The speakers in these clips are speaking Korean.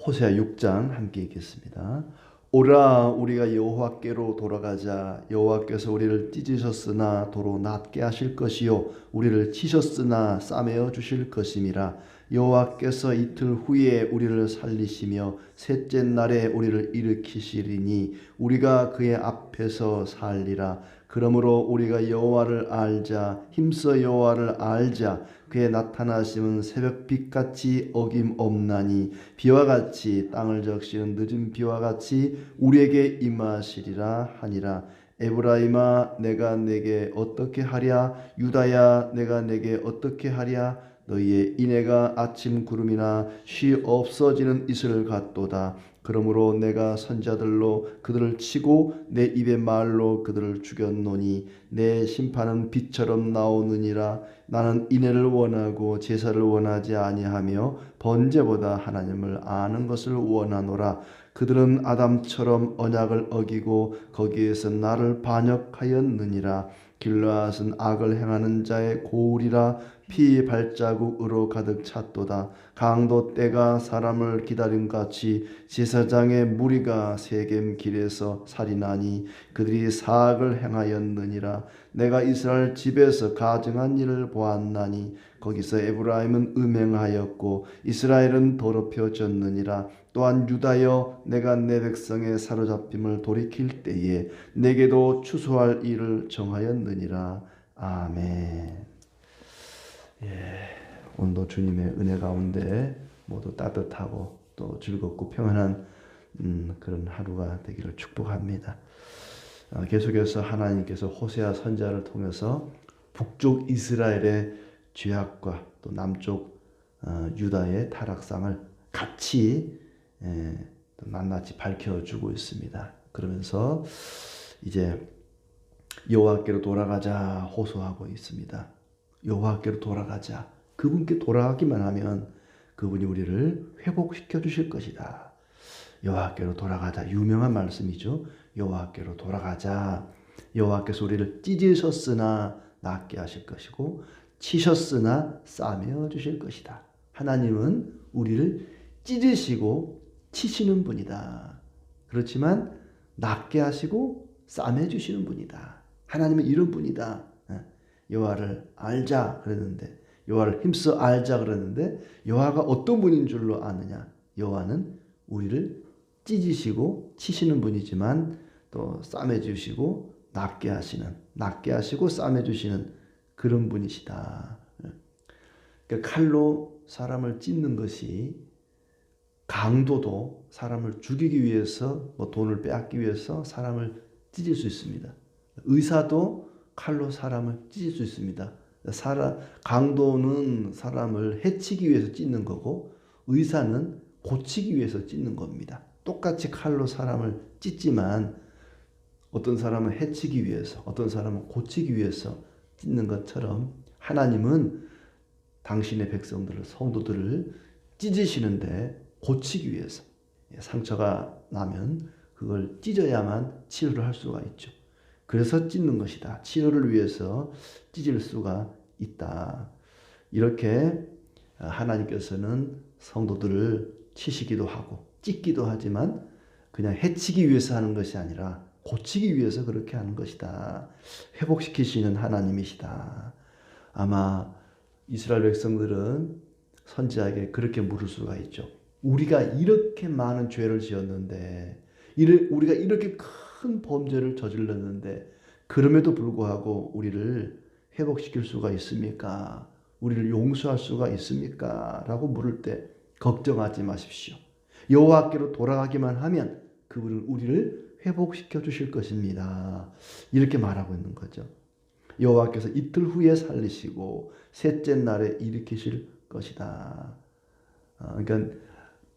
호세아 6장 함께 읽겠습니다. 오라 우리가 여호와께로 돌아가자. 여호와께서 우리를 찢으셨으나 도로 낫게 하실 것이요 우리를 치셨으나 싸매어 주실 것임이라. 여호와께서 이틀 후에 우리를 살리시며 셋째 날에 우리를 일으키시리니 우리가 그의 앞에서 살리라. 그러므로 우리가 여호와를 알자. 힘써 여호와를 알자. 그의 나타나심은 새벽빛같이 어김없나니 비와 같이 땅을 적시는 늦은 비와 같이 우리에게 임하시리라 하니라. 에브라임아 내가 내게 어떻게 하랴. 유다야 내가 내게 어떻게 하랴. 너희의 인애가 아침 구름이나 쉬 없어지는 이슬 같도다. 그러므로 내가 선자들로 그들을 치고 내 입의 말로 그들을 죽였노니 내 심판은 빛처럼 나오느니라. 나는 인애를 원하고 제사를 원하지 아니하며 번제보다 하나님을 아는 것을 원하노라. 그들은 아담처럼 언약을 어기고 거기에서 나를 반역하였느니라. 길르앗은 악을 행하는 자의 고울이라. 피 발자국으로 가득 찼도다. 강도 떼가 사람을 기다림같이 제사장의 무리가 세겜 길에서 살인하니 그들이 사악을 행하였느니라. 내가 이스라엘 집에서 가증한 일을 보았나니 거기서 에브라임은 음행하였고 이스라엘은 더럽혀졌느니라. 또한 유다여 내가 내 백성의 사로잡힘을 돌이킬 때에 내게도 추수할 일을 정하였느니라. 아멘. 오늘도 주님의 은혜 가운데 모두 따뜻하고 또 즐겁고 평안한 그런 하루가 되기를 축복합니다. 계속해서 하나님께서 호세아 선지자를 통해서 북쪽 이스라엘의 죄악과 또 남쪽 유다의 타락상을 같이 낱낱이 밝혀주고 있습니다. 그러면서 이제 여호와께로 돌아가자 호소하고 있습니다. 여호와께로 돌아가자. 그분께 돌아가기만 하면 그분이 우리를 회복시켜 주실 것이다. 여호와께로 돌아가자. 유명한 말씀이죠. 여호와께로 돌아가자. 여호와께서 우리를 찢으셨으나 낫게 하실 것이고 치셨으나 싸매어 주실 것이다. 하나님은 우리를 찢으시고 치시는 분이다. 그렇지만 낫게 하시고 싸매 주시는 분이다. 하나님은 이런 분이다. 여호와를 알자 그랬는데 여호와를 힘써 알자 그랬는데 여호와가 어떤 분인 줄로 아느냐. 여호와는 우리를 찢으시고 치시는 분이지만 또 싸매주시고 낫게 하시고 싸매주시는 그런 분이시다. 그러니까 칼로 사람을 찢는 것이 강도도 사람을 죽이기 위해서 돈을 빼앗기 위해서 사람을 찢을 수 있습니다. 의사도 칼로 사람을 찢을 수 있습니다. 강도는 사람을 해치기 위해서 찢는 거고 의사는 고치기 위해서 찢는 겁니다. 똑같이 칼로 사람을 찢지만 어떤 사람은 해치기 위해서 어떤 사람은 고치기 위해서 찢는 것처럼 하나님은 당신의 백성들을 성도들을 찢으시는데 고치기 위해서 상처가 나면 그걸 찢어야만 치료를 할 수가 있죠. 그래서 찢는 것이다. 치료를 위해서 찢을 수가 있다. 이렇게 하나님께서는 성도들을 치시기도 하고 찢기도 하지만 그냥 해치기 위해서 하는 것이 아니라 고치기 위해서 그렇게 하는 것이다. 회복시키시는 하나님이시다. 아마 이스라엘 백성들은 선지자에게 그렇게 물을 수가 있죠. 우리가 이렇게 많은 죄를 지었는데 우리가 이렇게 큰 범죄를 저질렀는데 그럼에도 불구하고 우리를 회복시킬 수가 있습니까? 우리를 용서할 수가 있습니까? 라고 물을 때 걱정하지 마십시오. 여호와께로 돌아가기만 하면 그분은 우리를 회복시켜 주실 것입니다. 이렇게 말하고 있는 거죠. 여호와께서 이틀 후에 살리시고 셋째 날에 일으키실 것이다. 그러니까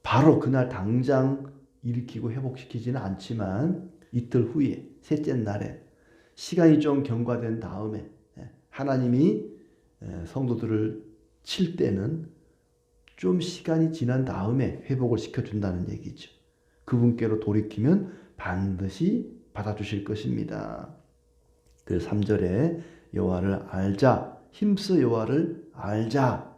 바로 그날 당장 일으키고 회복시키지는 않지만 이틀 후에 셋째 날에 시간이 좀 경과된 다음에 하나님이 성도들을 칠 때는 좀 시간이 지난 다음에 회복을 시켜준다는 얘기죠. 그분께로 돌이키면 반드시 받아주실 것입니다. 그 3절에 여호와를 알자. 힘써 여호와를 알자.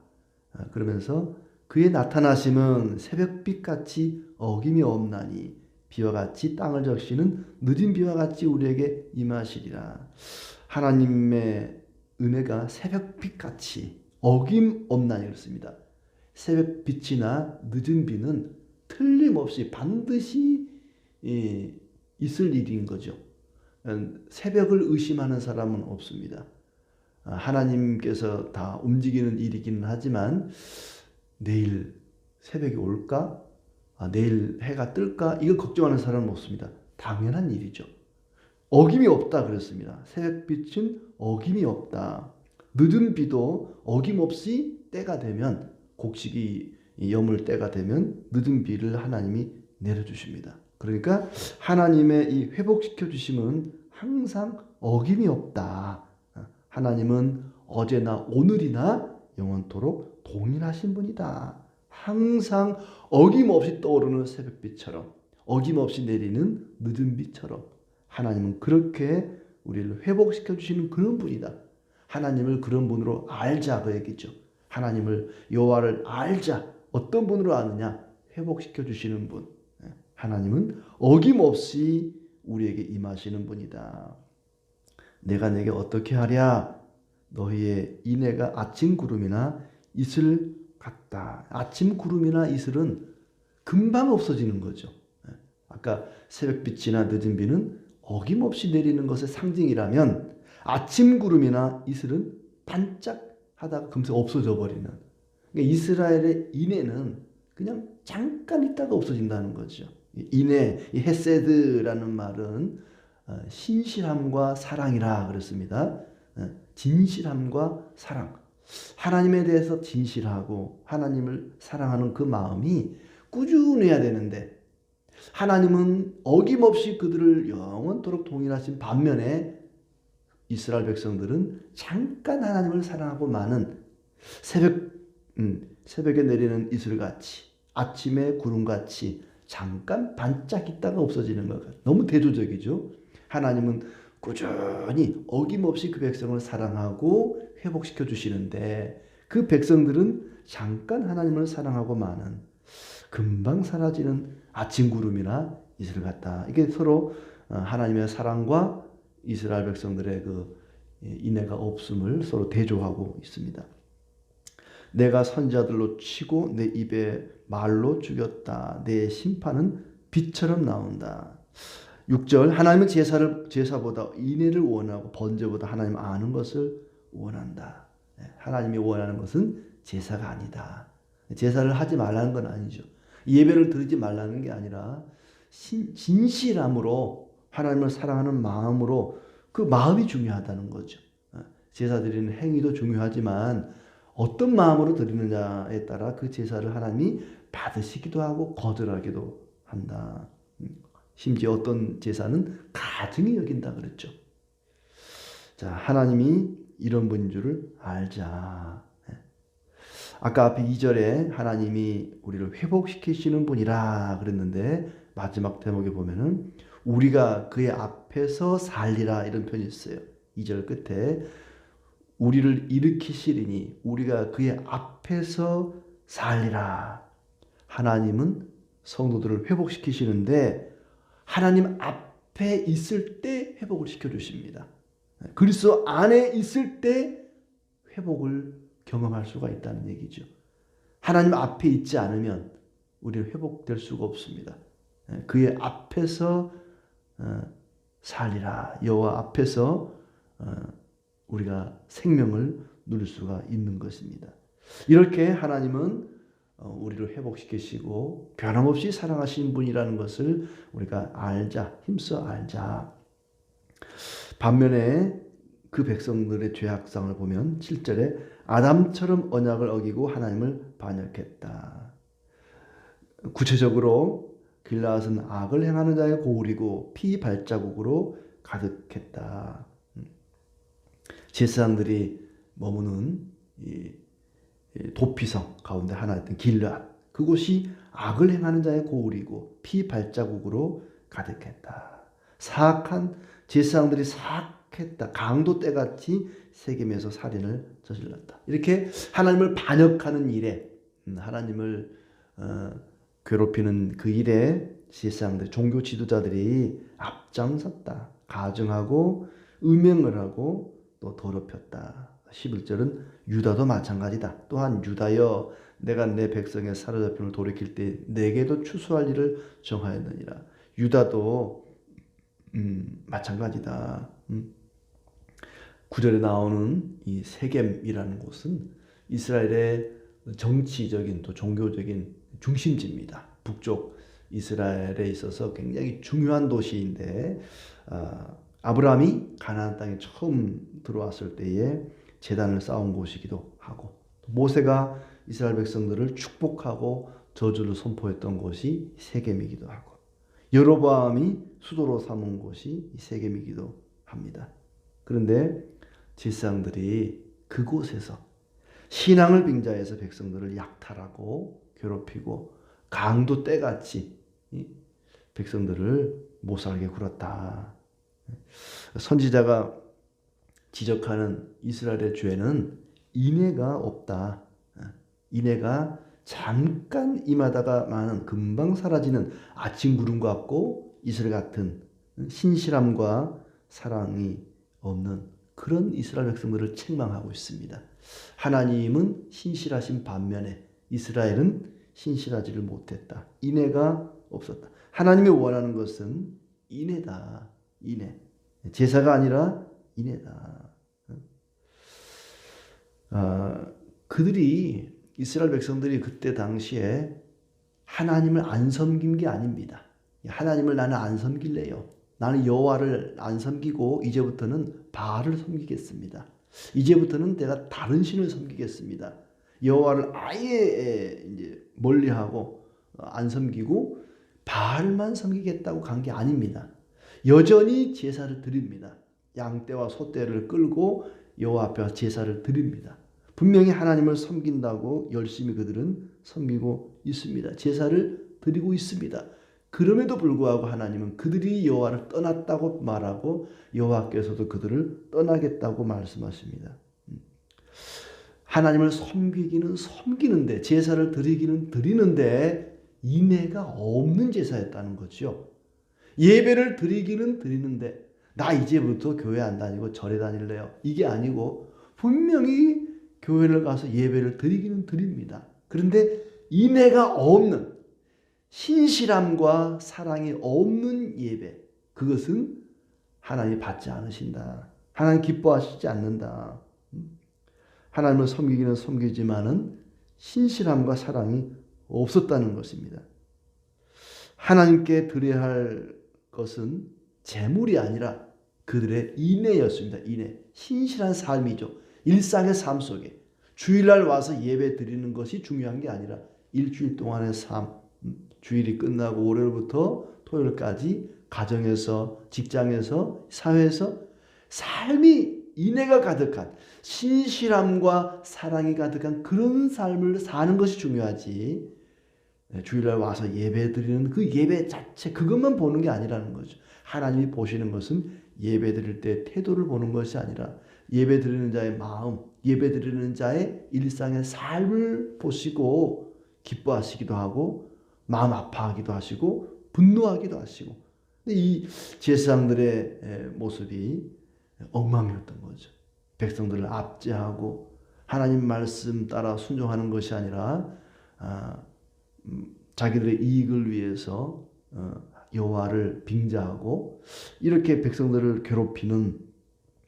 그러면서 그의 나타나심은 새벽빛같이 어김이 없나니 비와 같이 땅을 적시는 늦은 비와 같이 우리에게 임하시리라. 하나님의 은혜가 새벽빛같이 어김없나니 그렇습니다. 새벽빛이나 늦은 비는 틀림없이 반드시 있을 일인 거죠. 새벽을 의심하는 사람은 없습니다. 하나님께서 다 움직이는 일이기는 하지만 내일 새벽이 올까? 내일 해가 뜰까? 이걸 걱정하는 사람은 없습니다. 당연한 일이죠. 어김이 없다 그랬습니다. 새벽빛은 어김이 없다. 늦은 비도 어김없이 때가 되면, 곡식이 여물 때가 되면 늦은 비를 하나님이 내려주십니다. 그러니까 하나님의 이 회복시켜 주심은 항상 어김이 없다. 하나님은 어제나 오늘이나 영원토록 동일하신 분이다. 항상 어김없이 떠오르는 새벽빛처럼, 어김없이 내리는 늦은 비처럼 하나님은 그렇게 우리를 회복시켜 주시는 그런 분이다. 하나님을 그런 분으로 알자 그 얘기죠. 하나님을, 여호와를 알자. 어떤 분으로 아느냐? 회복시켜 주시는 분. 하나님은 어김없이 우리에게 임하시는 분이다. 내가 내게 어떻게 하랴? 너희의 인애가 아침 구름이나 이슬 같다. 아침 구름이나 이슬은 금방 없어지는 거죠. 아까 새벽빛이나 늦은 비는 어김없이 내리는 것의 상징이라면 아침 구름이나 이슬은 반짝하다가 금세 없어져 버리는. 그러니까 이스라엘의 인애는 그냥 잠깐 있다가 없어진다는 거죠. 인애, 이 헤세드라는 말은 신실함과 사랑이라 그랬습니다. 진실함과 사랑. 하나님에 대해서 진실하고 하나님을 사랑하는 그 마음이 꾸준해야 되는데, 하나님은 어김없이 그들을 영원토록 동일하신 반면에 이스라엘 백성들은 잠깐 하나님을 사랑하고 마는, 새벽에 내리는 이슬같이, 아침에 구름같이 잠깐 반짝 있다가 없어지는 것. 너무 대조적이죠. 하나님은 꾸준히 어김없이 그 백성을 사랑하고 회복시켜 주시는데, 그 백성들은 잠깐 하나님을 사랑하고 마는, 금방 사라지는 아침 구름이나 이슬 같다. 이게 서로 하나님의 사랑과 이스라엘 백성들의 그 인애가 없음을 서로 대조하고 있습니다. 내가 선지자들로 치고 내 입에 말로 죽였다. 내 심판은 빛처럼 나온다. 6절, 하나님은 제사보다 인애를 원하고 번제보다 하나님 아는 것을 원한다. 하나님이 원하는 것은 제사가 아니다. 제사를 하지 말라는 건 아니죠. 예배를 드리지 말라는 게 아니라 진실함으로 하나님을 사랑하는 마음으로, 그 마음이 중요하다는 거죠. 제사 드리는 행위도 중요하지만 어떤 마음으로 드리느냐에 따라 그 제사를 하나님이 받으시기도 하고 거절하기도 한다. 심지어 어떤 제사는 가증히 여긴다 그랬죠. 자, 하나님이 이런 분인 줄을 알자. 아까 앞에 2절에 하나님이 우리를 회복시키시는 분이라 그랬는데, 마지막 대목에 보면은 우리가 그의 앞에서 살리라 이런 표현이 있어요. 2절 끝에 우리를 일으키시리니 우리가 그의 앞에서 살리라. 하나님은 성도들을 회복시키시는데 하나님 앞에 있을 때 회복을 시켜주십니다. 그리스도 안에 있을 때 회복을 경험할 수가 있다는 얘기죠. 하나님 앞에 있지 않으면 우리는 회복될 수가 없습니다. 그의 앞에서 살리라. 여호와 앞에서 우리가 생명을 누릴 수가 있는 것입니다. 이렇게 하나님은 우리를 회복시키시고 변함없이 사랑하신 분이라는 것을 우리가 알자, 힘써 알자. 반면에 그 백성들의 죄악상을 보면 7절에 아담처럼 언약을 어기고 하나님을 반역했다. 구체적으로 길라앗은 악을 행하는 자의 고울이고 피 발자국으로 가득했다. 제사장들이 머무는 이 도피성 가운데 하나였던 길라앗, 그곳이 악을 행하는 자의 고울이고 피 발자국으로 가득했다. 사악한 제사장들이 사악했다. 강도 때같이 세겜에서 살인을 저질렀다. 이렇게 하나님을 반역하는 일에 하나님을 괴롭히는 그 일에 제사장들, 종교 지도자들이 앞장섰다. 가증하고 음행을 하고 또 더럽혔다. 11절은 유다도 마찬가지다. 또한 유다여 내가 내 백성의 사로잡힘을 돌이킬 때 내게도 추수할 일을 정하였느니라. 유다도 마찬가지다. 9절에 나오는 이 세겜이라는 곳은 이스라엘의 정치적인 또 종교적인 중심지입니다. 북쪽 이스라엘에 있어서 굉장히 중요한 도시인데 아브라함이 가나안 땅에 처음 들어왔을 때에 제단을 쌓은 곳이기도 하고 모세가 이스라엘 백성들을 축복하고 저주를 선포했던 곳이 세겜이기도 하고 여로보암이 수도로 삼은 곳이 세겜이기도 합니다. 그런데 제사장들이 그곳에서 신앙을 빙자해서 백성들을 약탈하고 괴롭히고 강도 때같이 백성들을 못살게 굴었다. 선지자가 지적하는 이스라엘의 죄는 인애가 없다. 인애가 잠깐 임하다가 많은 금방 사라지는 아침 구름 같고 이슬 같은 신실함과 사랑이 없는 그런 이스라엘 백성들을 책망하고 있습니다. 하나님은 신실하신 반면에 이스라엘은 신실하지를 못했다. 인애가 없었다. 하나님이 원하는 것은 인애다. 인애. 제사가 아니라 인애다. 그들이 이스라엘 백성들이 그때 당시에 하나님을 안 섬긴 게 아닙니다. 하나님을 나는 안 섬길래요. 나는 여호와를 안 섬기고 이제부터는 바알을 섬기겠습니다. 이제부터는 내가 다른 신을 섬기겠습니다. 여호와를 아예 이제 멀리하고 안 섬기고 바알만 섬기겠다고 간 게 아닙니다. 여전히 제사를 드립니다. 양떼와 소떼를 끌고 여호와 앞에 제사를 드립니다. 분명히 하나님을 섬긴다고 열심히 그들은 섬기고 있습니다. 제사를 드리고 있습니다. 그럼에도 불구하고 하나님은 그들이 여호와를 떠났다고 말하고 여호와께서도 그들을 떠나겠다고 말씀하십니다. 하나님을 섬기기는 섬기는데 제사를 드리기는 드리는데 인애가 없는 제사였다는 거죠. 예배를 드리기는 드리는데 나 이제부터 교회 안 다니고 절에 다닐래요. 이게 아니고 분명히 교회를 가서 예배를 드리기는 드립니다. 그런데 인애가 없는 신실함과 사랑이 없는 예배, 그것은 하나님이 받지 않으신다. 하나님 기뻐하시지 않는다. 하나님을 섬기기는 섬기지만은 신실함과 사랑이 없었다는 것입니다. 하나님께 드려야 할 것은 재물이 아니라 그들의 인애였습니다. 인애. 신실한 삶이죠. 일상의 삶 속에 주일날 와서 예배 드리는 것이 중요한 게 아니라 일주일 동안의 삶, 주일이 끝나고 월요일부터 토요일까지 가정에서 직장에서 사회에서 삶이 인애가 가득한 신실함과 사랑이 가득한 그런 삶을 사는 것이 중요하지 주일날 와서 예배 드리는 그 예배 자체 그것만 보는 게 아니라는 거죠. 하나님이 보시는 것은 예배 드릴 때 태도를 보는 것이 아니라 예배 드리는 자의 마음, 예배 드리는 자의 일상의 삶을 보시고 기뻐하시기도 하고 마음 아파하기도 하시고 분노하기도 하시고 이 제사장들의 모습이 엉망이었던 거죠. 백성들을 압제하고 하나님 말씀 따라 순종하는 것이 아니라 자기들의 이익을 위해서 여호와를 빙자하고 이렇게 백성들을 괴롭히는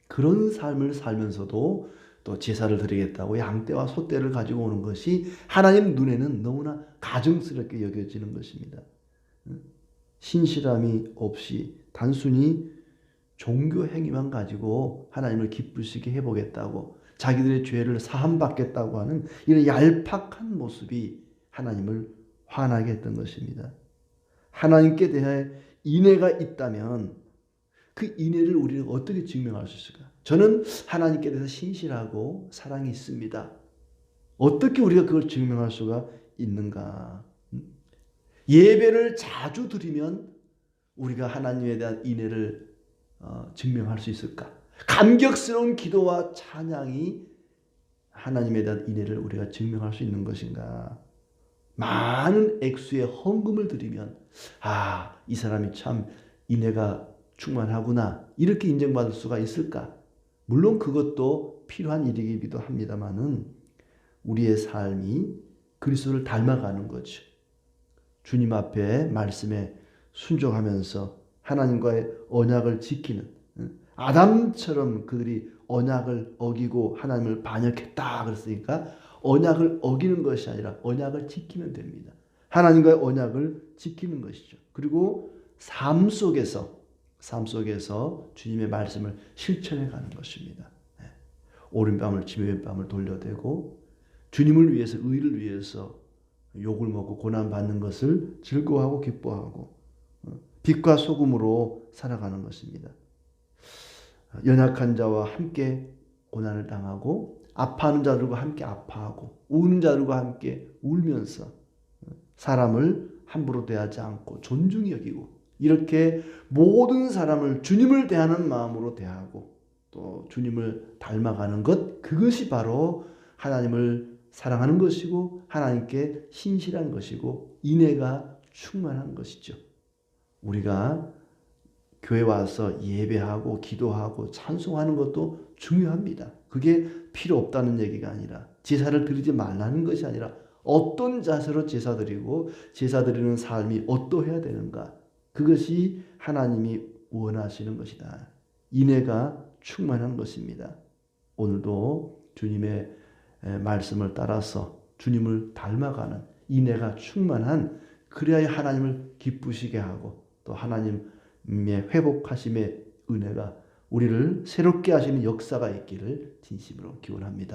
그런 삶을 살면서도 또 제사를 드리겠다고 양떼와 소떼를 가지고 오는 것이 하나님 눈에는 너무나 가증스럽게 여겨지는 것입니다. 신실함이 없이 단순히 종교 행위만 가지고 하나님을 기쁘시게 해보겠다고 자기들의 죄를 사함받겠다고 하는 이런 얄팍한 모습이 하나님을 화나게 했던 것입니다. 하나님께 대해 인애가 있다면 그 인애를 우리는 어떻게 증명할 수 있을까? 저는 하나님께 대해서 신실하고 사랑이 있습니다. 어떻게 우리가 그걸 증명할 수가 있는가? 예배를 자주 드리면 우리가 하나님에 대한 인애를 증명할 수 있을까? 감격스러운 기도와 찬양이 하나님에 대한 인애를 우리가 증명할 수 있는 것인가? 많은 액수의 헌금을 드리면 이 사람이 참 인애가 충만하구나 이렇게 인정받을 수가 있을까? 물론 그것도 필요한 일이기도 합니다만은 우리의 삶이 그리스도를 닮아가는 거죠. 주님 앞에 말씀에 순종하면서 하나님과의 언약을 지키는 아담처럼 그들이 언약을 어기고 하나님을 반역했다 그랬으니까 언약을 어기는 것이 아니라 언약을 지키면 됩니다. 하나님과의 언약을 지키는 것이죠. 그리고 삶 속에서 주님의 말씀을 실천해 가는 것입니다. 오른밤을 치며 왼밤을 돌려대고 주님을 위해서 의를 위해서 욕을 먹고 고난 받는 것을 즐거워하고 기뻐하고 빛과 소금으로 살아가는 것입니다. 연약한 자와 함께 고난을 당하고 아파하는 자들과 함께 아파하고 우는 자들과 함께 울면서 사람을 함부로 대하지 않고 존중히 여기고 이렇게 모든 사람을 주님을 대하는 마음으로 대하고 또 주님을 닮아가는 것, 그것이 바로 하나님을 사랑하는 것이고 하나님께 신실한 것이고 인애가 충만한 것이죠. 우리가 교회 와서 예배하고 기도하고 찬송하는 것도 중요합니다. 그게 필요 없다는 얘기가 아니라 제사를 드리지 말라는 것이 아니라 어떤 자세로 제사 드리고 제사 드리는 삶이 어떠해야 되는가, 그것이 하나님이 원하시는 것이다. 인애가 충만한 것입니다. 오늘도 주님의 말씀을 따라서 주님을 닮아가는 인애가 충만한, 그래야 하나님을 기쁘시게 하고 또 하나님의 회복하심의 은혜가 우리를 새롭게 하시는 역사가 있기를 진심으로 기원합니다.